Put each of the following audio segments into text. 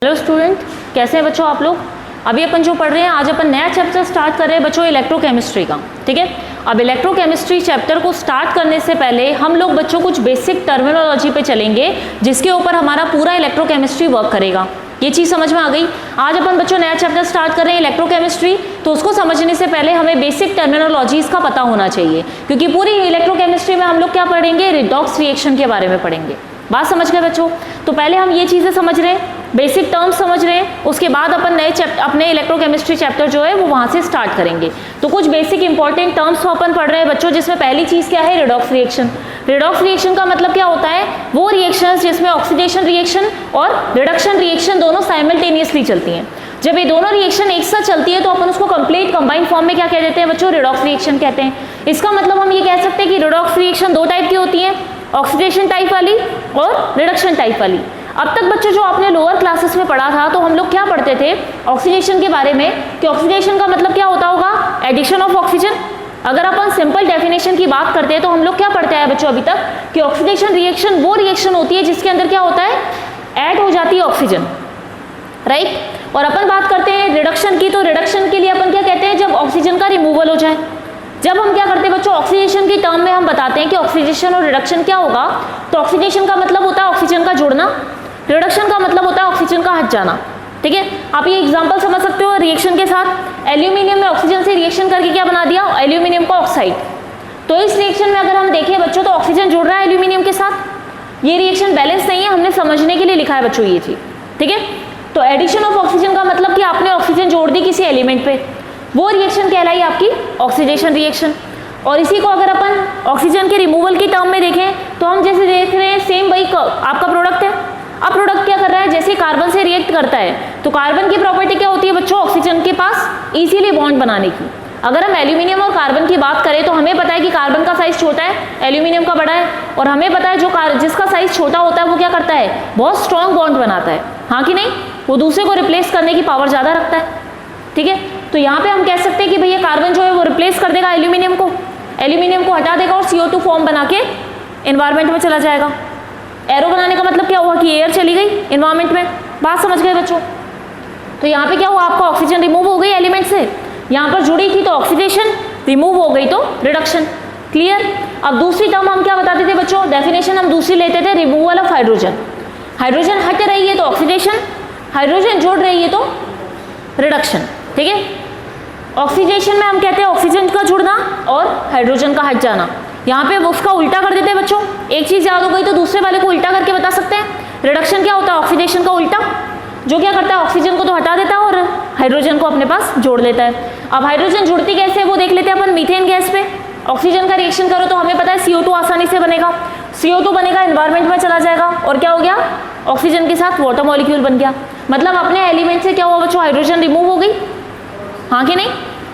Hello student, कैसे हैं बच्चों आप लोग। अभी अपन जो पढ़ रहे हैं, आज अपन नया चैप्टर स्टार्ट कर रहे हैं बच्चों इलेक्ट्रोकेमिस्ट्री का। ठीक है, अब इलेक्ट्रोकेमिस्ट्री चैप्टर को स्टार्ट करने से पहले हम लोग बच्चों कुछ बेसिक टर्मिनोलॉजी पे चलेंगे जिसके ऊपर हमारा पूरा इलेक्ट्रोकेमिस्ट्री वर्क करेगा। ये चीज़ समझ में आ गई। आज अपन बच्चों नया चैप्टर स्टार्ट कर रहे हैं इलेक्ट्रोकेमिस्ट्री, तो उसको समझने से पहले हमें बेसिक टर्मिनोलॉजीज का पता होना चाहिए, क्योंकि पूरी इलेक्ट्रोकेमिस्ट्री में हम लोग क्या पढ़ेंगे, रिडॉक्स रिएक्शन के बारे में पढ़ेंगे। बात समझ गए बच्चों। तो पहले हम ये चीज़ें समझ रहे हैं, बेसिक टर्म्स समझ रहे हैं, उसके बाद अपन नए अपने इलेक्ट्रोकेमिस्ट्री चैप्टर जो है वो वहाँ से स्टार्ट करेंगे। तो कुछ बेसिक इंपॉर्टेंट टर्म्स तो अपन पढ़ रहे हैं बच्चों, जिसमें पहली चीज़ क्या है, रिडॉक्स रिएक्शन। रिडॉक्स रिएक्शन का मतलब क्या होता है, वो रिएक्शंस जिसमें ऑक्सीडेशन रिएक्शन और रिडक्शन रिएक्शन दोनों साइमल्टेनियसली चलती हैं। जब ये दोनों रिएक्शन एक साथ चलती है तो अपन उसको कंप्लीट कंबाइंड फॉर्म में क्या कह देते हैं बच्चों, रिडॉक्स रिएक्शन कहते हैं। इसका मतलब हम ये कह सकते हैं कि रिडॉक्स रिएक्शन दो टाइप की होती है, ऑक्सीडेशन टाइप वाली और रिडक्शन टाइप वाली। अब तक बच्चों जो आपने लोअर क्लासेस में पढ़ा था, तो हम लोग क्या पढ़ते थे ऑक्सीडेशन के बारे में, कि ऑक्सीडेशन का मतलब क्या होता होगा, एडिशन ऑफ ऑक्सीजन। अगर अपन सिंपल डेफिनेशन की बात करते हैं तो हम लोग क्या पढ़ते हैं बच्चों अभी तक, कि ऑक्सीडेशन रिएक्शन वो रिएक्शन होती है जिसके अंदर क्या होता है, ऐड हो जाती है ऑक्सीजन, राइट। और अपन बात करते हैं रिडक्शन की, तो रिडक्शन के लिए अपन क्या कहते हैं, जब ऑक्सीजन का रिमूवल हो जाए। जब हम क्या करते हैं बच्चों, ऑक्सीडेशन की टर्म में हम बताते हैं कि ऑक्सीडेशन और रिडक्शन क्या होगा, तो ऑक्सीडेशन का मतलब होता है ऑक्सीजन का जुड़ना, रिडक्शन का मतलब होता है ऑक्सीजन का हट जाना। ठीक है, आप ये एग्जांपल समझ सकते हो रिएक्शन के साथ। एल्यूमिनियम में ऑक्सीजन से रिएक्शन करके क्या बना दिया, एल्यूमिनियम का ऑक्साइड। तो इस रिएक्शन में अगर हम देखें बच्चों, तो ऑक्सीजन जुड़ रहा है एल्यूमिनियम के साथ। ये रिएक्शन बैलेंस नहीं है, हमने समझने के लिए लिखा है बच्चों ये चीज। ठीक है, तो एडिशन ऑफ ऑक्सीजन का मतलब कि आपने ऑक्सीजन जोड़ दी किसी एलिमेंट पे, वो रिएक्शन कहलाई आपकी ऑक्सीडेशन रिएक्शन। और इसी को अगर अपन ऑक्सीजन के रिमूवल की टर्म में देखें, तो हम जैसे देख रहे हैं सेम वही आपका प्रोडक्ट है। अब प्रोडक्ट क्या कर रहा है, जैसे कार्बन से रिएक्ट करता है, तो कार्बन की प्रॉपर्टी क्या होती है बच्चों, ऑक्सीजन के पास इजीली बॉन्ड बनाने की। अगर हम एल्यूमिनियम और कार्बन की बात करें, तो हमें पता है कि कार्बन का साइज छोटा है, एल्यूमिनियम का बड़ा है, और हमें पता है जो जिसका साइज छोटा होता है वो क्या करता है, बहुत स्ट्रॉन्ग बॉन्ड बनाता है, हाँ कि नहीं, वो दूसरे को रिप्लेस करने की पावर ज़्यादा रखता है। ठीक है, तो यहाँ पे हम कह सकते हैं कि भैया कार्बन जो है वो रिप्लेस कर देगा एल्यूमिनियम को हटा देगा और CO2 फॉर्म बना के एनवायरमेंट में चला जाएगा। एरो बनाने का मतलब क्या हुआ कि एयर चली गई एनवायरमेंट में। बात समझ गए बच्चों। तो यहाँ पे क्या हुआ, आपका ऑक्सीजन रिमूव हो गई एलिमेंट से, यहाँ पर जुड़ी थी तो ऑक्सीडेशन, रिमूव हो गई तो रिडक्शन। क्लियर। अब दूसरी टर्म हम क्या बताते थे बच्चों, डेफिनेशन हम दूसरी लेते थे, रिमूवल ऑफ हाइड्रोजन। हाइड्रोजन हट रही है तो ऑक्सीडेशन, हाइड्रोजन जोड़ रही है तो रिडक्शन। ठीक है, ऑक्सीडेशन में हम कहते हैं ऑक्सीजन का जुड़ना और हाइड्रोजन का हट जाना। यहाँ पे उसका उल्टा कर देते हैं बच्चों, एक चीज याद हो गई तो दूसरे वाले को उल्टा करके बता सकते हैं। रिडक्शन क्या होता है, ऑक्सीडेशन का उल्टा, जो क्या करता है ऑक्सीजन को तो हटा देता है और हाइड्रोजन को अपने पास जोड़ लेता है। अब हाइड्रोजन जुड़ती कैसे है वो देख लेते हैं अपन मीथेन गैस पे। ऑक्सीजन का रिएक्शन करो तो हमें पता है CO2 आसानी से बनेगा, CO2 बनेगा, एनवायरमेंट में चला जाएगा और क्या हो गया, ऑक्सीजन के साथ वाटर मॉलिक्यूल बन गया। मतलब अपने एलिमेंट से क्या हुआ बच्चों, हाइड्रोजन रिमूव हो गई, हाँ कि नहीं।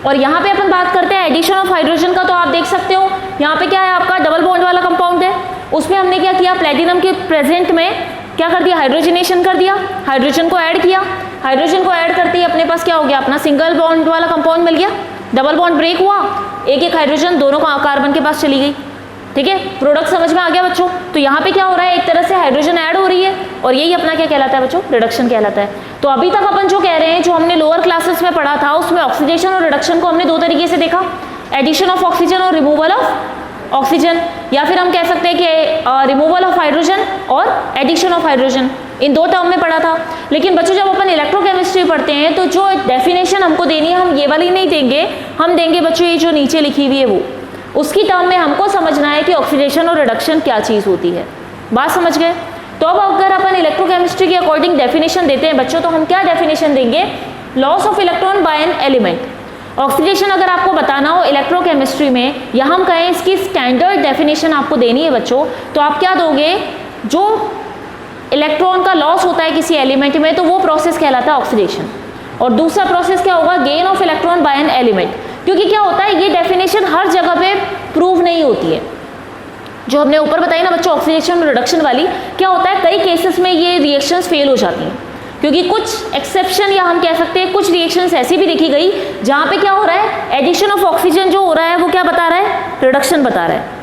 और यहाँ पे अपन बात करते हैं एडिशन ऑफ हाइड्रोजन का, तो आप देख सकते हो यहाँ पे क्या है, आपका डबल बॉन्ड वाला कंपाउंड है, उसमें हमने क्या किया, प्लेटिनम के प्रेजेंट में क्या कर दिया, हाइड्रोजनेशन कर दिया, हाइड्रोजन को ऐड किया। हाइड्रोजन को ऐड करते ही अपने पास क्या हो गया, अपना सिंगल बॉन्ड वाला कंपाउंड मिल गया, डबल बॉन्ड ब्रेक हुआ, एक एक हाइड्रोजन दोनों कार्बन के पास चली गई। ठीक है, प्रोडक्ट समझ में आ गया बच्चों। तो यहाँ पे क्या हो रहा है, एक तरह से हाइड्रोजन ऐड हो रही है और यही अपना क्या कहलाता है बच्चों, रिडक्शन कहलाता है। तो अभी तक अपन जो कह रहे हैं, जो हमने लोअर क्लासेस में पढ़ा था, उसमें ऑक्सीडेशन और रिडक्शन को हमने दो तरीके से देखा, एडिशन ऑफ ऑक्सीजन और रिमूवल ऑफ ऑक्सीजन, या फिर हम कह सकते हैं कि रिमूवल ऑफ हाइड्रोजन और एडिशन ऑफ हाइड्रोजन, इन दो टर्म में पढ़ा था। लेकिन बच्चों जब अपन इलेक्ट्रोकेमिस्ट्री पढ़ते हैं तो जो डेफिनेशन हमको देनी है, हम ये वाली नहीं देंगे, हम देंगे बच्चों ये जो नीचे लिखी हुई है वो, उसकी टर्म में हमको समझना है कि ऑक्सीडेशन और रिडक्शन क्या चीज़ होती है। बात समझ गए। तो अब अगर अपन इलेक्ट्रोकेमिस्ट्री के अकॉर्डिंग डेफिनेशन देते हैं बच्चों, तो हम क्या डेफिनेशन देंगे, loss of electron by an element. Oxidation अगर आपको बताना हो इलेक्ट्रोकेमिस्ट्री में, या हम कहें इसकी स्टैंडर्ड डेफिनेशन आपको देनी है बच्चों, तो आप क्या दोगे, जो इलेक्ट्रॉन का लॉस होता है किसी एलिमेंट में, तो वो प्रोसेस कहलाता है ऑक्सीडेशन। और दूसरा प्रोसेस क्या होगा, gain of electron by an element. क्योंकि क्या होता है, ये डेफिनेशन हर जगह पे प्रूव नहीं होती है। जो हमने ऊपर बताई ना बच्चों ऑक्सीडेशन और रिडक्शन वाली, क्या होता है कई केसेस में ये रिएक्शंस फेल हो जाती हैं, क्योंकि कुछ एक्सेप्शन या हम कह सकते हैं कुछ रिएक्शंस ऐसी भी देखी गई जहाँ पे क्या हो रहा है, एडिशन ऑफ ऑक्सीजन जो हो रहा है वो क्या बता रहा है, रिडक्शन बता रहा है।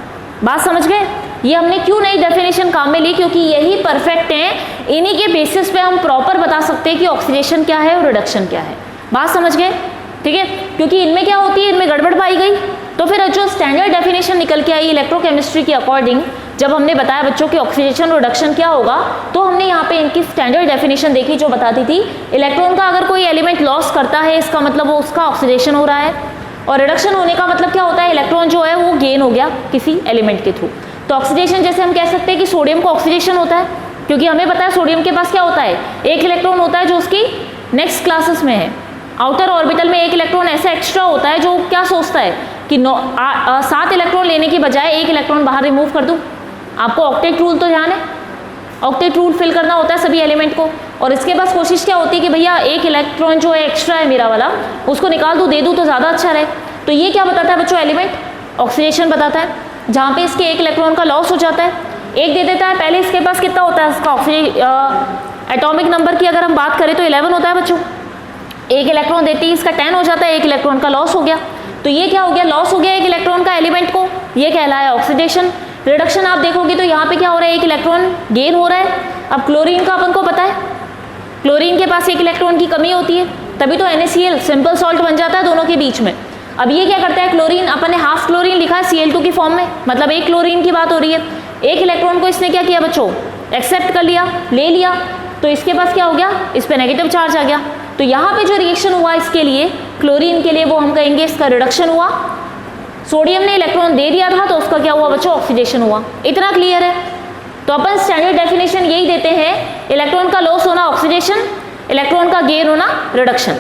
बात समझ गए। ये हमने क्यों नई डेफिनेशन काम में ली, क्योंकि यही परफेक्ट हैं, इन्हीं के बेसिस पे हम प्रॉपर बता सकते हैं कि ऑक्सीडेशन क्या है और रिडक्शन क्या है। बात समझ गए? ठीक है, क्योंकि इनमें क्या होती है, इनमें गड़बड़ पाई गई, तो फिर जो स्टैंडर्ड डेफिनेशन निकल के आई इलेक्ट्रोकेमिस्ट्री के अकॉर्डिंग, जब हमने बताया बच्चों की ऑक्सीडेशन और रिडक्शन क्या होगा, तो हमने यहाँ पे इनकी स्टैंडर्ड डेफिनेशन देखी जो बताती थी इलेक्ट्रॉन का अगर कोई एलिमेंट लॉस करता है इसका मतलब वो उसका ऑक्सीडेशन हो रहा है, और रिडक्शन होने का मतलब क्या होता है, इलेक्ट्रॉन जो है वो गेन हो गया किसी एलिमेंट के थ्रू। तो ऑक्सीडेशन जैसे हम कह सकते हैं कि सोडियम को ऑक्सीडेशन होता है, क्योंकि हमें पता है सोडियम के पास क्या होता है, एक इलेक्ट्रॉन होता है जो उसकी नेक्स्ट क्लासेस में है, आउटर ऑर्बिटल में एक इलेक्ट्रॉन ऐसा एक्स्ट्रा होता है जो क्या सोचता है कि 7 इलेक्ट्रॉन लेने की बजाय एक इलेक्ट्रॉन बाहर रिमूव कर दूं। आपको ऑक्टेट रूल तो ध्यान है, ऑक्टेट रूल फिल करना होता है सभी एलिमेंट को, और इसके पास कोशिश क्या होती है कि भैया एक इलेक्ट्रॉन जो है एक्स्ट्रा है मेरा वाला, उसको निकाल दूं, दे दूं तो ज़्यादा अच्छा रहे। तो ये क्या बताता है बच्चों, एलिमेंट ऑक्सीडेशन बताता है, जहाँ पे इसके एक इलेक्ट्रॉन का लॉस हो जाता है, एक दे देता है। पहले इसके पास कितना होता है इसका एटॉमिक नंबर की अगर हम बात करें तो 11 होता है बच्चों, एक इलेक्ट्रॉन देती है, इसका 10 हो जाता है, एक इलेक्ट्रॉन का लॉस हो गया। तो ये क्या हो गया, लॉस हो गया एक इलेक्ट्रॉन का एलिमेंट को, ये कहलाया ऑक्सीडेशन। रिडक्शन आप देखोगे तो यहाँ पे क्या हो रहा है, एक इलेक्ट्रॉन गेन हो रहा है। अब क्लोरीन का अपन को पता है, क्लोरीन के पास एक इलेक्ट्रॉन की कमी होती है, तभी तो NaCl सिंपल सॉल्ट बन जाता है दोनों के बीच में। अब ये क्या करता है, क्लोरीन अपन ने हाफ क्लोरीन लिखा है Cl2 की फॉर्म में, मतलब एक क्लोरीन की बात हो रही है, एक इलेक्ट्रॉन को इसने क्या किया बच्चों, एक्सेप्ट कर लिया, ले लिया, तो इसके पास क्या हो गया, इस पर नेगेटिव चार्ज आ गया। तो यहाँ पे जो रिएक्शन हुआ इसके लिए, क्लोरीन के लिए, वो हम कहेंगे इसका रिडक्शन हुआ। सोडियम ने इलेक्ट्रॉन दे दिया था तो उसका क्या हुआ बच्चों, ऑक्सीडेशन हुआ। इतना क्लियर है? तो अपन स्टैंडर्ड डेफिनेशन यही देते हैं, इलेक्ट्रॉन का लॉस होना ऑक्सीडेशन, इलेक्ट्रॉन का गेन होना रिडक्शन।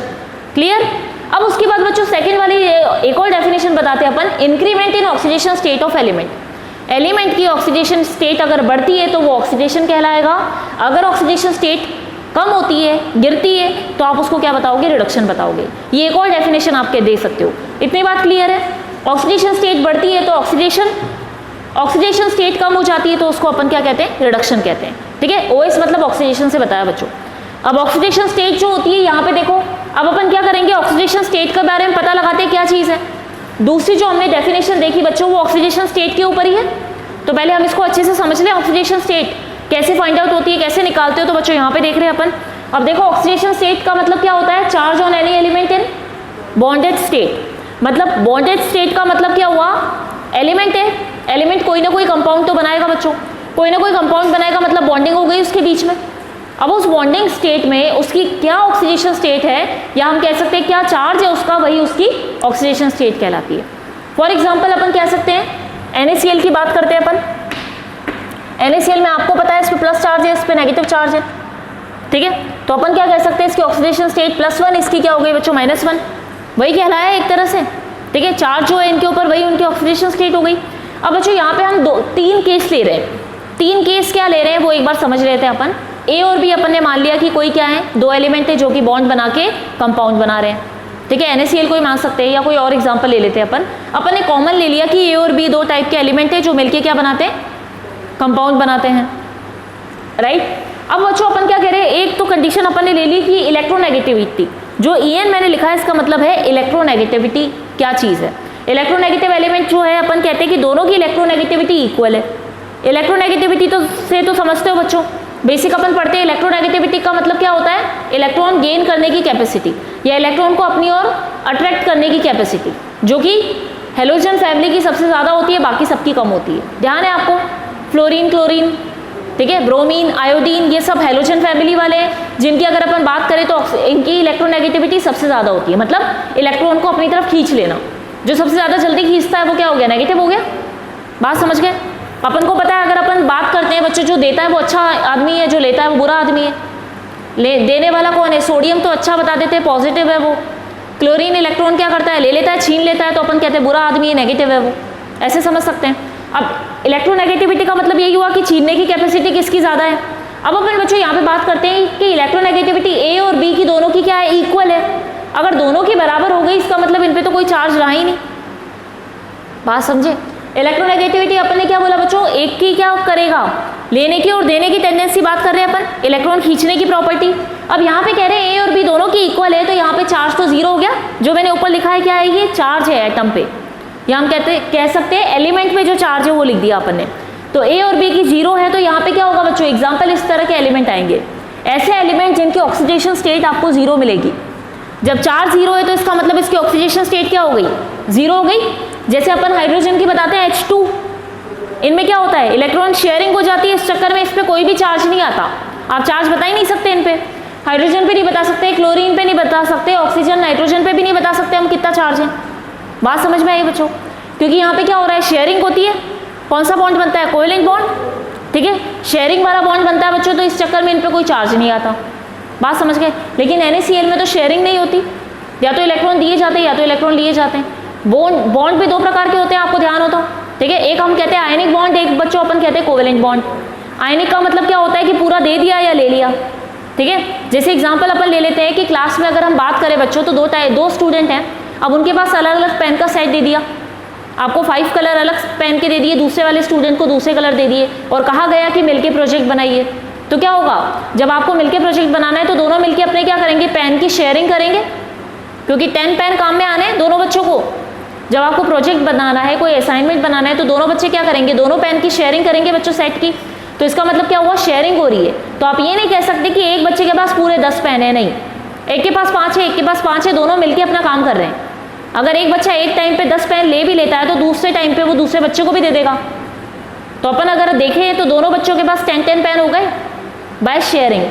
क्लियर? अब उसके बाद बच्चों सेकंड वाली एक और डेफिनेशन बताते हैं अपन, increment in oxidation state of element. Element की ऑक्सीडेशन स्टेट अगर बढ़ती है तो वो ऑक्सीडेशन कहलाएगा, अगर ऑक्सीडेशन स्टेट कम होती है, गिरती है, तो आप उसको क्या बताओगे, रिडक्शन बताओगे। ये एक और डेफिनेशन आपके दे सकते हो। इतनी बात क्लियर है? ऑक्सीडेशन स्टेट बढ़ती है तो ऑक्सीडेशन, ऑक्सीडेशन स्टेट कम हो जाती है तो उसको अपन क्या कहते हैं, रिडक्शन कहते हैं। ठीक है, OS मतलब ऑक्सीडेशन से बताया बच्चों। अब ऑक्सीडेशन स्टेट जो होती है यहाँ पे देखो, अब अपन क्या करेंगे, ऑक्सीडेशन स्टेट के बारे में पता लगाते हैं क्या चीज़ है। दूसरी जो हमने डेफिनेशन देखी बच्चों वो ऑक्सीडेशन स्टेट के ऊपर ही है, तो पहले हम इसको अच्छे से समझ लें, ऑक्सीडेशन स्टेट कैसे फाइंड आउट होती है, कैसे निकालते हो। तो बच्चों यहाँ पे देख रहे हैं अपन, अब देखो ऑक्सीडेशन स्टेट का मतलब क्या होता है, charge on any element in bonded state. मतलब बॉन्डेड स्टेट का मतलब क्या हुआ, एलिमेंट है, एलिमेंट कोई ना कोई कंपाउंड तो बनाएगा बच्चों, कोई ना कोई कंपाउंड बनाएगा, मतलब बॉन्डिंग हो गई उसके बीच में। अब उस बॉन्डिंग स्टेट में उसकी क्या ऑक्सीडेशन स्टेट है, या हम कह सकते हैं क्या चार्ज है उसका, वही उसकी ऑक्सीडेशन स्टेट कहलाती है। फॉर एग्जाम्पल अपन कह सकते हैं NaCl की बात करते हैं अपन, NaCl में आपको पता है इस पर प्लस चार्ज है, इस पर नेगेटिव चार्ज है। ठीक है, तो अपन क्या कह सकते हैं, इसकी ऑक्सीडेशन स्टेट +1, इसकी क्या हो गई बच्चों -1, वही कहलाया एक तरह से। ठीक है, चार्ज जो है इनके ऊपर वही उनकी ऑक्सीडेशन स्टेट हो गई। अब बच्चों यहाँ पे हम 3 केस ले रहे हैं, 3 केस क्या ले रहे हैं वो एक बार समझ लेते हैं अपन। A और B अपन ने मान लिया कि कोई क्या है, 2 एलिमेंट है जो कि बॉन्ड बना के कंपाउंड बना रहे हैं। ठीक है, NaCl को ही मान सकते हैं, या कोई और एग्जाम्पल ले लेते हैं अपन ने कॉमन ले लिया कि A और B 2 टाइप के एलिमेंट है जो मिलके क्या बनाते हैं, कंपाउंड बनाते हैं। राइट, अब बच्चों अपन क्या कह रहे हैं, एक तो कंडीशन अपन ने ले ली कि इलेक्ट्रोनेगेटिविटी, जो En मैंने लिखा है इसका मतलब है इलेक्ट्रोनेगेटिविटी क्या चीज़ है। इलेक्ट्रोनेगेटिव एलिमेंट जो है अपन कहते हैं कि दोनों की इलेक्ट्रोनेगेटिविटी इक्वल है। इलेक्ट्रोनेगेटिविटी तो से तो समझते हो बच्चों, बेसिक अपन पढ़ते हैं। इलेक्ट्रोनेगेटिविटी का मतलब क्या होता है, इलेक्ट्रॉन गेन करने की कैपेसिटी, या इलेक्ट्रॉन को अपनी ओर अट्रैक्ट करने की कैपेसिटी, जो कि हेलोजन फैमिली की सबसे ज़्यादा होती है, बाकी सबकी कम होती है। ध्यान है आपको, फ्लोरीन, क्लोरीन, ठीक है, ब्रोमीन, आयोडीन, ये सब हेलोजन फैमिली वाले हैं, जिनकी अगर अपन बात करें तो इनकी इलेक्ट्रोनेगेटिविटी सबसे ज़्यादा होती है। मतलब इलेक्ट्रॉन को अपनी तरफ खींच लेना, जो सबसे ज़्यादा जल्दी खींचता है वो क्या हो गया, नेगेटिव हो गया। बात समझ गए? अपन को पता है अगर अपन बात करते हैं बच्चों, जो देता है वो अच्छा आदमी है, जो लेता है वो बुरा आदमी है। देने वाला कौन है, सोडियम तो अच्छा बता देते हैं, पॉजिटिव है वो। क्लोरीन इलेक्ट्रॉन क्या करता है, ले लेता है, छीन लेता है, तो अपन कहते हैं बुरा आदमी है, नेगेटिव है वो। ऐसे समझ सकते हैं। अब इलेक्ट्रोनेगेटिविटी का मतलब यही हुआ कि छीनने की कैपेसिटी किसकी ज़्यादा है। अब अपन बच्चों यहाँ पे बात करते हैं कि इलेक्ट्रोनेगेटिविटी A और B की दोनों की क्या है, इक्वल है। अगर दोनों की बराबर हो गई इसका मतलब इन पे तो कोई चार्ज रहा ही नहीं। बात समझे? इलेक्ट्रोनेगेटिविटी अपन ने क्या बोला बच्चों, एक की क्या करेगा, लेने की और देने की टेंडेंसी बात कर रहे हैं अपन, इलेक्ट्रॉन खींचने की प्रॉपर्टी। अब यहाँ पे कह रहे हैं A और B दोनों की इक्वल है, तो यहाँ पे चार्ज तो 0 हो गया। जो मैंने ऊपर लिखा है क्या है, ये चार्ज है एटम पे, या हम कह सकते हैं एलिमेंट में जो चार्ज है वो लिख दिया अपन ने। तो ए और बी की जीरो है, तो यहाँ पे क्या होगा बच्चों, एग्जाम्पल इस तरह के एलिमेंट आएंगे, ऐसे एलिमेंट जिनकी ऑक्सीडेशन स्टेट आपको जीरो मिलेगी। जब चार्ज जीरो है तो इसका मतलब इसकी ऑक्सीडेशन स्टेट क्या हो गई, जीरो हो गई। जैसे अपन हाइड्रोजन की बताते हैं H2, इनमें क्या होता है, इलेक्ट्रॉन शेयरिंग हो जाती है, इस चक्कर में इस पर कोई भी चार्ज नहीं आता, आप चार्ज बता ही नहीं सकते इन पे, हाइड्रोजन पे नहीं बता सकते, क्लोरीन पे नहीं बता सकते, ऑक्सीजन नाइट्रोजन पे भी नहीं बता सकते हम कितना चार्ज है। बात समझ में आई बच्चों, क्योंकि यहाँ पे क्या हो रहा है, शेयरिंग होती है, कौन सा बॉन्ड बनता है, कोवेलेंट बॉन्ड, ठीक है, शेयरिंग वाला बॉन्ड बनता है बच्चों, तो इस चक्कर में इन पे कोई चार्ज नहीं आता। बात समझ गए। लेकिन NaCl में तो शेयरिंग नहीं होती, या तो इलेक्ट्रॉन दिए जाते हैं या तो इलेक्ट्रॉन लिए जाते हैं। बॉन्ड भी दो प्रकार के होते हैं, आपको ध्यान होता, ठीक है, एक हम कहते हैं आयनिक बॉन्ड, एक बच्चों अपन कहते हैं कोवेलेंट बॉन्ड। आयनिक का मतलब क्या होता है कि पूरा दे दिया या ले लिया, ठीक है। जैसे एग्जांपल अपन ले लेते हैं कि क्लास में अगर हम बात करें बच्चों, तो दो स्टूडेंट हैं, अब उनके पास अलग अलग पेन का सेट दे दिया, आपको 5 कलर अलग पेन के दे दिए, दूसरे वाले स्टूडेंट को दूसरे कलर दे दिए, और कहा गया कि मिलके प्रोजेक्ट बनाइए। तो क्या होगा, जब आपको मिलके प्रोजेक्ट बनाना है तो दोनों मिलके अपने क्या करेंगे, पेन की शेयरिंग करेंगे, क्योंकि 10 पेन काम में आने हैं दोनों बच्चों को। जब आपको प्रोजेक्ट बनाना है, कोई असाइनमेंट बनाना है, तो दोनों बच्चे क्या करेंगे, दोनों पेन की शेयरिंग करेंगे बच्चों सेट की। तो इसका मतलब क्या हुआ, शेयरिंग हो रही है। तो आप ये नहीं कह सकते कि एक बच्चे के पास पूरे 10 पेन है, नहीं, एक के पास 5 है, एक के पास 5 है, दोनों मिलके अपना काम कर रहे हैं। अगर एक बच्चा एक टाइम पे 10 पेन ले भी लेता है तो दूसरे टाइम पे वो दूसरे बच्चे को भी दे देगा। तो अपन अगर देखें तो दोनों बच्चों के पास 10 पेन हो गए बाय शेयरिंग,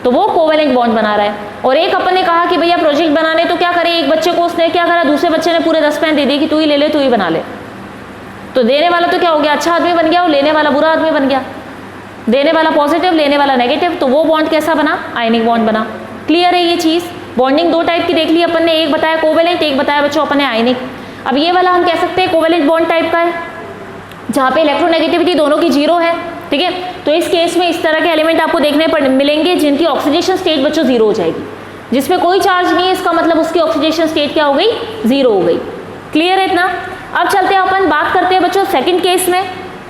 तो वो कोवेलेंट बॉन्ड बना रहा है। और एक अपन ने कहा कि भैया प्रोजेक्ट बनाने, तो क्या करे, एक बच्चे को उसने क्या करा, दूसरे बच्चे ने पूरे 10 पेन दे दिए कि तू ही ले ले, तू ही बना ले। तो देने वाला तो क्या हो गया, अच्छा आदमी बन गया, और लेने वाला बुरा आदमी बन गया। देने वाला पॉजिटिव, लेने वाला नेगेटिव, तो वो बॉन्ड कैसा बना, आयनिक बॉन्ड बना। क्लियर है ये चीज़। बॉन्डिंग दो टाइप की देख ली अपन ने, एक बताया कोवेलेंट, एक बताया बच्चों अपन ने आयनिक। अब ये वाला हम कह सकते हैं कोवेलेंट बॉन्ड टाइप का है, जहाँ पे इलेक्ट्रोनेगेटिविटी दोनों की जीरो है, ठीक है। तो इस केस में इस तरह के एलिमेंट आपको देखने पर मिलेंगे जिनकी ऑक्सीडेशन स्टेट बच्चों जीरो हो जाएगी, जिसमें कोई चार्ज नहीं है, इसका मतलब उसकी ऑक्सीडेशन स्टेट क्या हो गई, जीरो हो गई। क्लियर है इतना। अब चलते हैं अपन बात करते हैं बच्चों सेकंड केस में।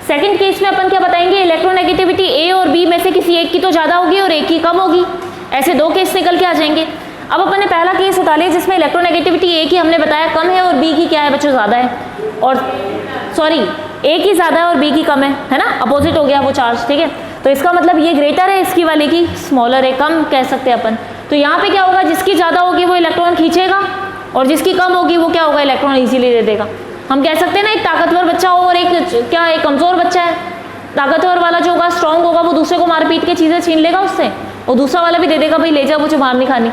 सेकंड केस में अपन क्या बताएंगे, इलेक्ट्रोनेगेटिविटी ए और बी में से किसी एक की तो ज़्यादा होगी और एक की कम होगी, ऐसे दो केस निकल के आ जाएंगे। अब अपन ने पहला केस उठा लिया जिसमें इलेक्ट्रोनेगेटिविटी ए की हमने बताया कम है और बी की क्या है बच्चों, ज़्यादा है, और सॉरी ए की ज़्यादा है और बी की कम है ना, अपोजिट हो गया वो चार्ज, ठीक है। तो इसका मतलब ये ग्रेटर है, इसकी वाले की स्मॉलर है, कम कह सकते हैं अपन। तो यहाँ पे क्या होगा, जिसकी ज़्यादा होगी वो इलेक्ट्रॉन खींचेगा और जिसकी कम होगी वो क्या होगा, इलेक्ट्रॉन ईजिली दे देगा। हम कह सकते हैं ना, एक ताकतवर बच्चा हो और एक क्या, एक कमज़ोर बच्चा है। ताकतवर वाला जो होगा, स्ट्रॉन्ग होगा, वो दूसरे को मार पीट के चीज़ें छीन लेगा उससे, और दूसरा वाला भी दे देगा, भाई ले जा, मुझे मार नहीं खानी।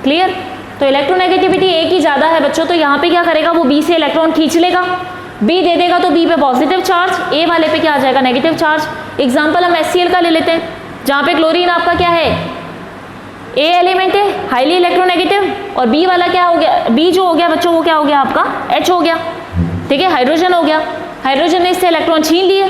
क्लियर। तो इलेक्ट्रोनेगेटिविटी ए की ज़्यादा है बच्चों, तो यहाँ पे क्या करेगा, वो बी से इलेक्ट्रॉन खींच लेगा, बी दे देगा, तो बी पे पॉजिटिव चार्ज, ए वाले पे क्या आ जाएगा, नेगेटिव चार्ज। एग्जाम्पल हम HCl का ले लेते हैं, जहाँ पे क्लोरीन आपका क्या है, ए एलिमेंट है, हाईली इलेक्ट्रोनेगेटिव, और बी वाला क्या हो गया, बी जो हो गया बच्चों वो क्या हो गया आपका, H हो गया, ठीक है, हाइड्रोजन हो गया। हाइड्रोजन ने इससे इलेक्ट्रॉन छीन लिए,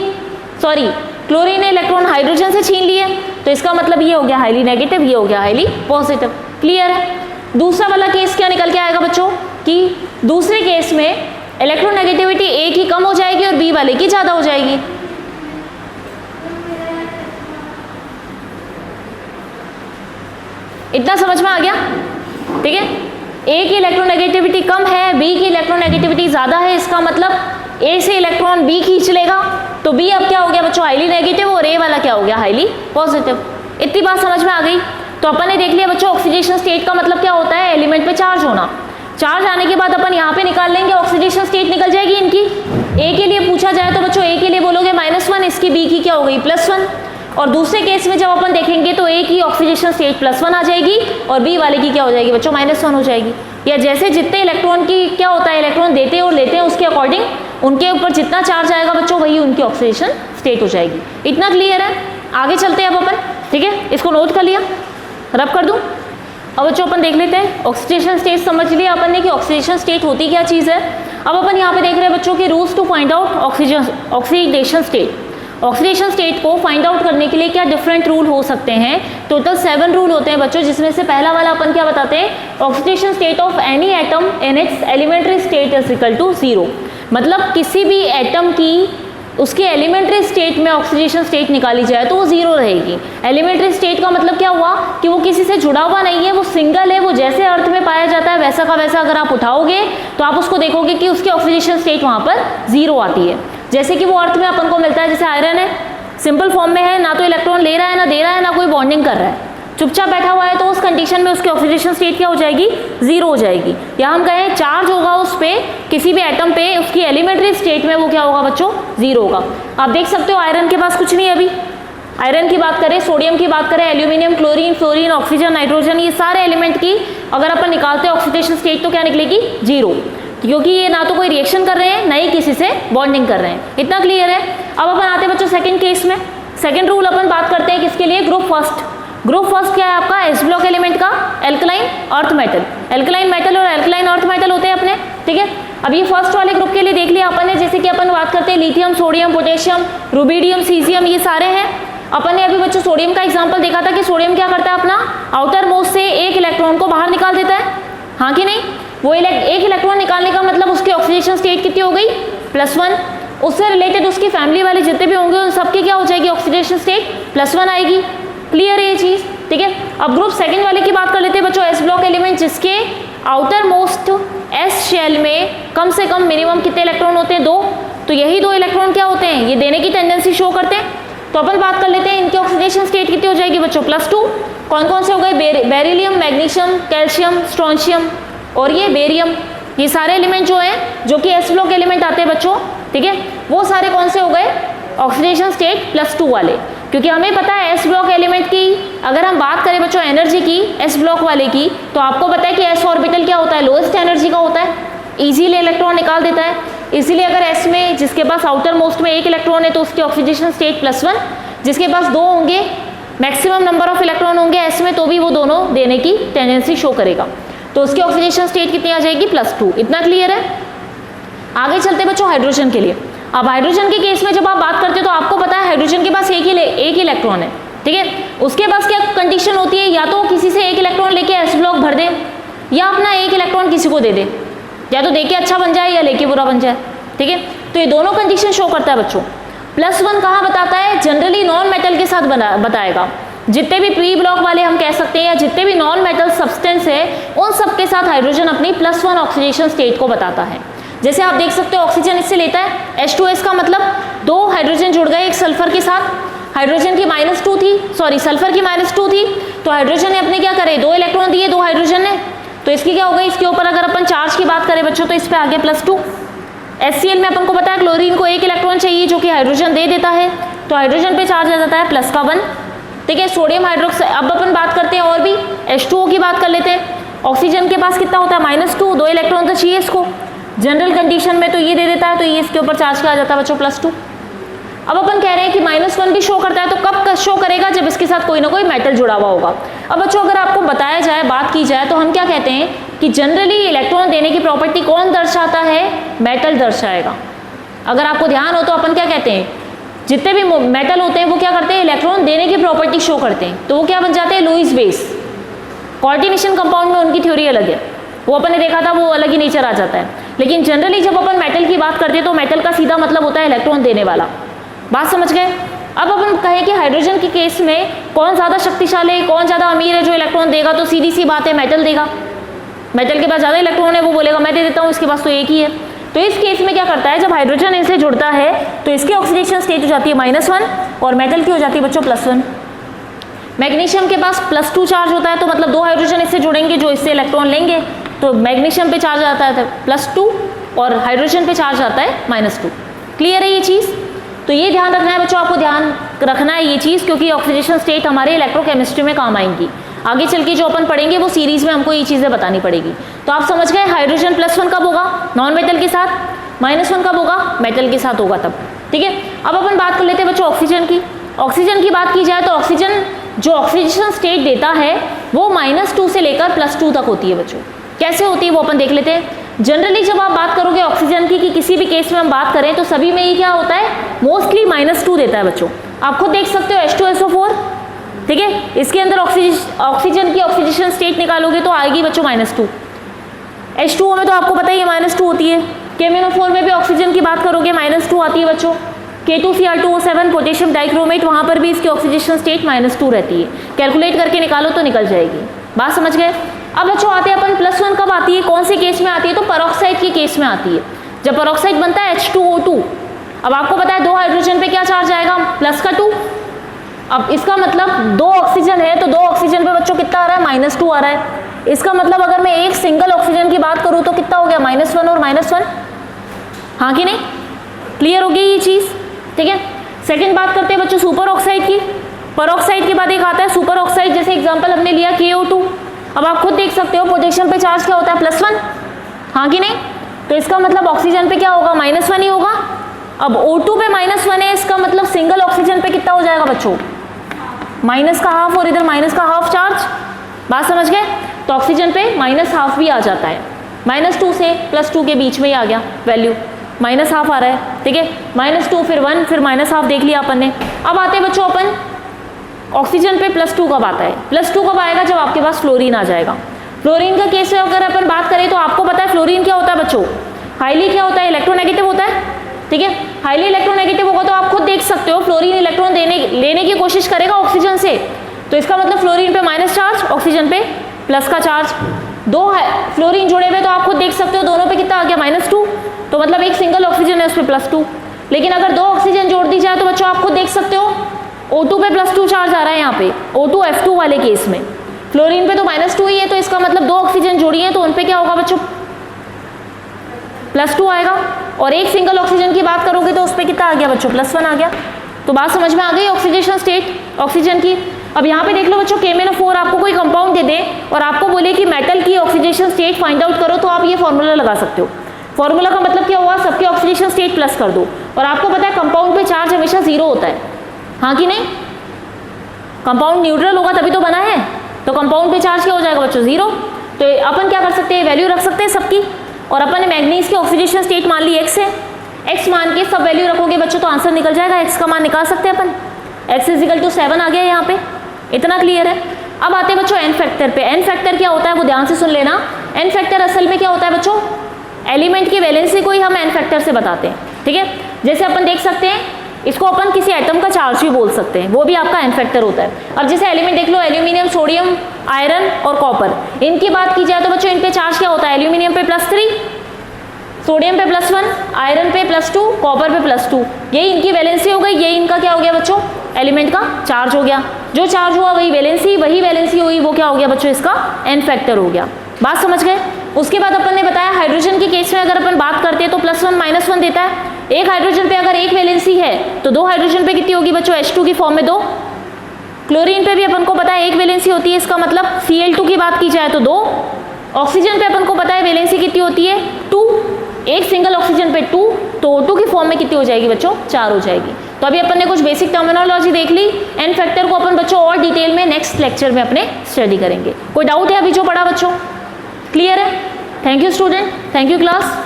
सॉरी क्लोरीन ने इलेक्ट्रॉन हाइड्रोजन से छीन लिए, तो इसका मतलब ये हो गया हाईली नेगेटिव, ये हो गया हाईली पॉजिटिव। क्लियर है। दूसरा वाला केस क्या निकल के आएगा बच्चों, कि दूसरे केस में इलेक्ट्रोनेगेटिविटी ए की कम हो जाएगी और बी वाले की ज़्यादा हो जाएगी। इतना समझ में आ गया, ठीक है। ए की इलेक्ट्रोनेगेटिविटी कम है, बी की इलेक्ट्रोनेगेटिविटी ज़्यादा है, इसका मतलब ए से इलेक्ट्रॉन बी खींच लेगा, तो बी अब क्या हो गया बच्चों, हाईली नेगेटिव, और ए वाला क्या हो गया, हाईली पॉजिटिव। इतनी बात समझ में आ गई। तो अपन ने देख लिया बच्चों ऑक्सीडेशन स्टेट का मतलब क्या होता है, एलिमेंट पे चार्ज होना। चार्ज आने के बाद अपन यहाँ पे निकाल लेंगे, ऑक्सीडेशन स्टेट निकल जाएगी इनकी। ए के लिए पूछा जाए तो बच्चों ए के लिए बोलोगे -1, इसकी बी की क्या हो गई, +1। और दूसरे केस में जब अपन देखेंगे तो ए की ऑक्सीडेशन स्टेट +1 आ जाएगी और बी वाले की क्या हो जाएगी बच्चों, -1 हो जाएगी। या जैसे जितने इलेक्ट्रॉन की क्या होता है, इलेक्ट्रॉन देते हैं और लेते हैं, उसके अकॉर्डिंग उनके ऊपर जितना चार्ज आएगा बच्चों वही उनकी ऑक्सीडेशन स्टेट हो जाएगी। इतना क्लियर है। आगे चलते हैं अब अपन, ठीक है, इसको नोट कर लिया, रब कर दूं। अब बच्चों अपन देख लेते हैं, ऑक्सीडेशन स्टेट समझ लिया अपन ने कि ऑक्सीडेशन स्टेट होती क्या चीज़ है। अब अपन यहाँ पे देख रहे हैं बच्चों के rules to find out oxidation state. Oxidation state को फाइंड आउट करने के लिए क्या डिफरेंट रूल हो सकते हैं। टोटल 7 रूल होते हैं बच्चों, जिसमें से पहला वाला अपन क्या बताते हैं, oxidation state of any atom in its elementary state is equal to 0। मतलब किसी भी एटम की उसके एलिमेंट्री स्टेट में ऑक्सीडेशन स्टेट निकाली जाए तो वो 0 रहेगी। एलिमेंट्री स्टेट का मतलब क्या हुआ कि वो किसी से जुड़ा हुआ नहीं है, वो सिंगल है, वो जैसे अर्थ में पाया जाता है वैसा का वैसा अगर आप उठाओगे तो आप उसको देखोगे कि उसकी ऑक्सीडेशन स्टेट वहाँ पर 0 आती है। जैसे कि वो अर्थ में अपन को मिलता है, जैसे आयरन है सिंपल फॉर्म में है, ना तो इलेक्ट्रॉन ले रहा है ना दे रहा है ना कोई बॉन्डिंग कर रहा है, चुपचाप बैठा हुआ है, तो उस कंडीशन में उसकी ऑक्सीडेशन स्टेट क्या हो जाएगी, जीरो हो जाएगी। या हम कहें चार्ज होगा उस पे किसी भी एटम पे, उसकी एलिमेंट्री स्टेट में वो क्या होगा बच्चों, जीरो होगा। आप देख सकते हो आयरन के पास कुछ नहीं है अभी, आयरन की बात करें, सोडियम की बात करें, aluminium, chlorine, fluorine, oxygen, nitrogen, ये सारे एलिमेंट की अगर अपन निकालते हैं ऑक्सीडेशन स्टेट तो क्या निकलेगी, जीरो, क्योंकि ये ना तो कोई रिएक्शन कर रहे हैं ना ही किसी से बॉन्डिंग कर रहे हैं। इतना क्लियर है। अब अपन आते हैं बच्चों सेकंड केस में। सेकंड रूल अपन बात करते हैं किसके लिए, ग्रुप फर्स्ट। ग्रुप फर्स्ट क्या है आपका, एस ब्लॉक एलिमेंट का alkaline earth metal, alkaline metal और एल्कलाइन अर्थ मेटल होते हैं अपने, ठीक है। अब ये फर्स्ट वाले ग्रुप के लिए देख लिया अपन ने, जैसे कि अपन बात करते हैं lithium, sodium, potassium, rubidium, caesium, ये सारे हैं। अपन ने अभी बच्चों सोडियम का एग्जांपल देखा था कि सोडियम क्या करता है, अपना आउटर मोस्ट से एक इलेक्ट्रॉन को बाहर निकाल देता है, हाँ कि नहीं। वो एक इलेक्ट्रॉन निकालने का मतलब उसकी ऑक्सीडेशन स्टेट कितनी हो गई, +1। उससे रिलेटेड उसकी फैमिली वाले जितने भी होंगे उन सबकी क्या हो जाएगी, ऑक्सीडेशन स्टेट +1 आएगी। क्लियर है ये चीज, ठीक है। अब ग्रुप सेकंड वाले की बात कर लेते हैं बच्चों, एस ब्लॉक एलिमेंट जिसके आउटर मोस्ट एस शेल में कम से कम मिनिमम कितने इलेक्ट्रॉन होते हैं, 2। तो यही 2 इलेक्ट्रॉन क्या होते हैं, ये देने की टेंडेंसी शो करते हैं। तो अपन बात कर लेते हैं इनकी ऑक्सीडेशन स्टेट कितनी हो जाएगी बच्चों, +2। कौन कौन से हो गए, बेरिलियम, मैग्नीशियम, कैल्शियम, स्ट्रोंशियम और ये बेरियम, ये सारे एलिमेंट जो हैं जो कि एस ब्लॉक एलिमेंट आते हैं बच्चों, ठीक है, वो सारे कौन से हो गए, ऑक्सीडेशन स्टेट +2 वाले। क्योंकि हमें पता है एस ब्लॉक एलिमेंट की अगर हम बात करें बच्चों एनर्जी की एस ब्लॉक वाले की, तो आपको पता है कि एस ऑर्बिटल क्या होता है, लोएस्ट एनर्जी का होता है, इजीली इलेक्ट्रॉन निकाल देता है। इसीलिए अगर एस में जिसके पास आउटर मोस्ट में एक इलेक्ट्रॉन है तो उसकी ऑक्सीडेशन स्टेट +1, जिसके पास 2 होंगे, मैक्सिमम नंबर ऑफ इलेक्ट्रॉन होंगे एस में, तो भी वो दोनों देने की टेंडेंसी शो करेगा, तो उसकी ऑक्सीडेशन स्टेट कितनी आ जाएगी, +2। इतना क्लियर है। आगे चलते बच्चों हाइड्रोजन के लिए। अब हाइड्रोजन के केस में जब आप बात करते हो तो आपको पता है हाइड्रोजन के पास एक ही इलेक्ट्रॉन है, ठीक है। उसके पास क्या कंडीशन होती है, या तो किसी से एक इलेक्ट्रॉन लेके एस ब्लॉक भर दे, या अपना एक इलेक्ट्रॉन किसी को दे दे, या तो देके अच्छा बन जाए या लेके बुरा बन जाए, ठीक है। तो ये दोनों कंडीशन शो करता है बच्चों। +1 कहाँ बताता है, जनरली नॉन मेटल के साथ बताएगा, जितने भी प्री ब्लॉक वाले हम कह सकते हैं या जितने भी नॉन मेटल सब्सटेंस है उन सब के साथ हाइड्रोजन अपनी +1 ऑक्सीडेशन स्टेट को बताता है। जैसे आप देख सकते हो ऑक्सीजन इससे लेता है H2S का मतलब 2 हाइड्रोजन जुड़ गए एक सल्फर के साथ, हाइड्रोजन की -2 थी, सॉरी सल्फर की -2 थी, तो हाइड्रोजन ने अपने क्या करे, 2 इलेक्ट्रॉन दिए 2 हाइड्रोजन ने, तो इसकी क्या हो गई, इसके ऊपर अगर अपन चार्ज की बात करें बच्चों तो इस पे आ गया +2। HCl में अपन को पता है क्लोरीन को 1 इलेक्ट्रॉन चाहिए जो कि हाइड्रोजन दे देता है, तो हाइड्रोजन पे चार्ज आ जाता है +1, ठीक है। सोडियम हाइड्रोक्साइड, अब अपन बात करते हैं और भी H2O की बात कर लेते हैं। ऑक्सीजन के पास कितना होता है, -2, 2 इलेक्ट्रॉन तो चाहिए इसको, जनरल कंडीशन में तो ये दे देता है, तो ये इसके ऊपर चार्ज किया जाता है बच्चों +2। अब अपन कह रहे हैं कि -1 भी शो करता है, तो कब शो करेगा, जब इसके साथ कोई ना कोई मेटल जुड़ा हुआ होगा। अब बच्चों अगर आपको बताया जाए, बात की जाए, तो हम क्या कहते हैं कि जनरली इलेक्ट्रॉन देने की प्रॉपर्टी कौन दर्शाता है, मेटल दर्शाएगा। अगर आपको ध्यान हो तो अपन क्या कहते हैं, जितने भी मेटल होते हैं वो क्या करते हैं, इलेक्ट्रॉन देने की प्रॉपर्टी शो करते हैं, तो वो क्या बन जाते हैं, लुईस बेस। कोऑर्डिनेशन कंपाउंड में उनकी थ्योरी अलग है, वो अपन ने देखा था, वो अलग ही नेचर आ जाता है। लेकिन जनरली जब अपन मेटल की बात करते हैं तो मेटल का सीधा मतलब होता है इलेक्ट्रॉन देने वाला। बात समझ गए। अब अपन कहें कि हाइड्रोजन के केस में कौन ज़्यादा शक्तिशाली है, कौन ज़्यादा अमीर है जो इलेक्ट्रॉन देगा, तो सीधी सी बात है मेटल देगा। मेटल के पास ज़्यादा इलेक्ट्रॉन है, वो बोलेगा मैं दे देता हूँ, इसके पास तो एक ही है। तो इस केस में क्या करता है, जब हाइड्रोजन इनसे जुड़ता है तो इसकी ऑक्सीडेशन स्टेट हो जाती है -1 और मेटल की हो जाती है बच्चों +1। मैग्नीशियम के पास +2 चार्ज होता है, तो मतलब 2 हाइड्रोजन इससे जुड़ेंगे जो इससे इलेक्ट्रॉन लेंगे, तो मैग्नीशियम पे चार्ज आता है +2 और हाइड्रोजन पे चार्ज आता है -2। क्लियर है ये चीज़। तो ये ध्यान रखना है बच्चों, आपको ध्यान रखना है ये चीज़, क्योंकि ऑक्सीडेशन स्टेट हमारे इलेक्ट्रोकेमिस्ट्री में काम आएंगी। आगे चल के जो अपन पढ़ेंगे वो सीरीज में हमको ये चीज़ें बतानी पड़ेगी। तो आप समझ गए हाइड्रोजन +1 कब होगा, नॉन मेटल के साथ, -1 कब होगा, मेटल के साथ होगा तब, ठीक है। अब अपन बात कर लेते हैं बच्चों ऑक्सीजन की। ऑक्सीजन की बात की जाए तो ऑक्सीजन जो ऑक्सीडेशन स्टेट देता है वो -2 से लेकर +2 तक होती है बच्चों। कैसे होती है वो अपन देख लेते हैं। जनरली जब आप बात करोगे ऑक्सीजन की कि किसी भी केस में हम बात करें तो सभी में ये क्या होता है, मोस्टली -2 देता है बच्चों। आप खुद देख सकते हो H2SO4, ठीक है, इसके अंदर ऑक्सीजन की ऑक्सीडेशन स्टेट निकालोगे तो आएगी बच्चों -2। H2O में तो आपको पता ही है -2 होती है। KMnO4 में भी ऑक्सीजन की बात करोगे -2 आती है बच्चों। K2Cr2O7 पोटेशियम डाइक्रोमेट, वहाँ पर भी इसकी ऑक्सीडेशन स्टेट -2 रहती है। कैलकुलेट करके निकालो तो निकल जाएगी। बात समझ गए। अब बच्चों आते हैं अपन +1 कब आती है, कौन से केस में आती है, तो पेरोक्साइड के केस में आती है। जब पेरोक्साइड बनता है H2O2, अब आपको पता है 2 हाइड्रोजन पे क्या चार्ज आएगा, प्लस का 2। अब इसका मतलब 2 ऑक्सीजन है तो 2 ऑक्सीजन पे बच्चों कितना आ रहा है, -2 आ रहा है। इसका मतलब अगर मैं एक सिंगल ऑक्सीजन की बात करूं तो कितना हो गया, -1 और -1, हाँ कि नहीं, क्लियर हो गई ये चीज, ठीक है। सेकंड बात करते हैं बच्चों सुपर ऑक्साइड की। परऑक्साइड के बाद एक आता है सुपर ऑक्साइड, जैसे एग्जांपल हमने लिया KO2। अब आप खुद देख सकते हो पोजीशन पे चार्ज क्या होता है, +1, हाँ कि नहीं, तो इसका मतलब ऑक्सीजन पे क्या होगा, -1 ही होगा। अब O2 पे -1 है, इसका मतलब सिंगल ऑक्सीजन पे कितना हो जाएगा बच्चों, माइनस का हाफ और इधर माइनस का हाफ चार्ज, बात समझ गए। तो ऑक्सीजन पे -½ भी आ जाता है, -2 से +2 के बीच में ही आ गया वैल्यू, -½ आ रहा है, ठीक है। -2 फिर 1 फिर -½ देख लिया अपन ने। अब आते हैं बच्चों अपन ऑक्सीजन पे +2 कब आता है, +2 कब आएगा, जब आपके पास फ्लोरीन आ जाएगा। फ्लोरीन का केस में अगर अपन बात करें तो आपको पता है फ्लोरीन क्या होता है बच्चों, हाईली क्या होता है, इलेक्ट्रोनेगेटिव होता है, ठीक है। हाईली इलेक्ट्रोनेगेटिव होगा तो आप खुद देख सकते हो फ्लोरीन इलेक्ट्रॉन लेने की कोशिश करेगा ऑक्सीजन से, तो इसका मतलब फ्लोरीन पे माइनस चार्ज, ऑक्सीजन पे प्लस का चार्ज। 2 फ्लोरीन जुड़े हुए तो आप खुद देख सकते हो दोनों पे कितना आ गया, -2, तो मतलब एक सिंगल ऑक्सीजन है उस पर +2। लेकिन अगर 2 ऑक्सीजन जोड़ दी जाए तो बच्चों आप खुद देख सकते हो O2 पे +2 चार्ज आ रहा है यहाँ पे, O2F2 वाले केस में। फ्लोरीन पे तो -2 ही है, तो इसका मतलब 2 ऑक्सीजन जोड़ी है तो उन पे क्या होगा बच्चों, +2 आएगा। और एक सिंगल ऑक्सीजन की बात करोगे तो उस पर कितना आ गया बच्चों, +1 आ गया। तो बात समझ में आ गई ऑक्सीडेशन स्टेट ऑक्सीजन की। अब यहाँ पे देख लो बच्चों, KMnO4 आपको कोई कंपाउंड दे दे और आपको बोले कि मेटल की ऑक्सीडेशन स्टेट फाइंड आउट करो, तो आप ये फॉर्मूला लगा सकते हो। फॉर्मूला का मतलब क्या हुआ, सबके ऑक्सीडेशन स्टेट प्लस कर दो, और आपको पता है कंपाउंड पे चार्ज हमेशा 0 होता है, हाँ कि नहीं। कंपाउंड न्यूट्रल होगा तभी तो बना है, तो कंपाउंड पे चार्ज क्या हो जाएगा बच्चों, 0। तो अपन क्या कर सकते हैं, वैल्यू रख सकते हैं सबकी। और अपन ने मैग्नीज की ऑक्सीडेशन स्टेट मान ली x है, x मान के सब वैल्यू रखोगे बच्चों तो आंसर निकल जाएगा, x का मान निकाल सकते हैं अपन, x = 7 आ गया यहाँ पे, इतना क्लियर है। अब आते हैं बच्चों n फैक्टर पे। n फैक्टर क्या होता है वो ध्यान से सुन लेना। n फैक्टर असल में क्या होता है बच्चों, एलिमेंट की वैलेंसी को ही हम n फैक्टर से बताते हैं, ठीक है। जैसे अपन देख सकते हैं, इसको अपन किसी एटम का चार्ज भी बोल सकते हैं, वो भी आपका n फैक्टर होता है। अब जैसे एलिमेंट देख लो, एल्यूमिनियम, सोडियम, आयरन और कॉपर, इनकी बात की जाए तो बच्चों इन पे चार्ज क्या होता है, एल्यूमिनियम पे +3, सोडियम पे +1, आयरन पे +2, कॉपर पे +2, यही इनकी वैलेंसी हो गई, यही इनका क्या हो गया बच्चों, एलिमेंट का चार्ज हो गया। जो चार्ज हुआ वही वैलेंसी हुई, वो क्या हो गया बच्चों, इसका n फैक्टर हो गया। बात समझ गए। उसके बाद अपन ने बताया हाइड्रोजन के केस में अगर अपन बात करते हैं तो +1 -1 देता है। एक हाइड्रोजन पे अगर एक वैलेंसी है तो 2 हाइड्रोजन पे कितनी होगी बच्चों, H2 की फॉर्म में 2। क्लोरीन पे भी अपन को पता है एक वैलेंसी होती है, इसका मतलब Cl2 की बात की जाए तो 2। ऑक्सीजन पे अपन को पता है वैलेंसी कितनी होती है, 2, एक सिंगल ऑक्सीजन पे 2, तो O2 की फॉर्म में कितनी हो जाएगी बच्चों, 4 हो जाएगी। तो अभी अपन ने कुछ बेसिक टर्मिनोलॉजी देख ली। n फैक्टर को अपन बच्चों और डिटेल में नेक्स्ट लेक्चर में अपने स्टडी करेंगे। कोई डाउट है अभी जो पढ़ा बच्चों, क्लियर है। Thank you student, thank you class.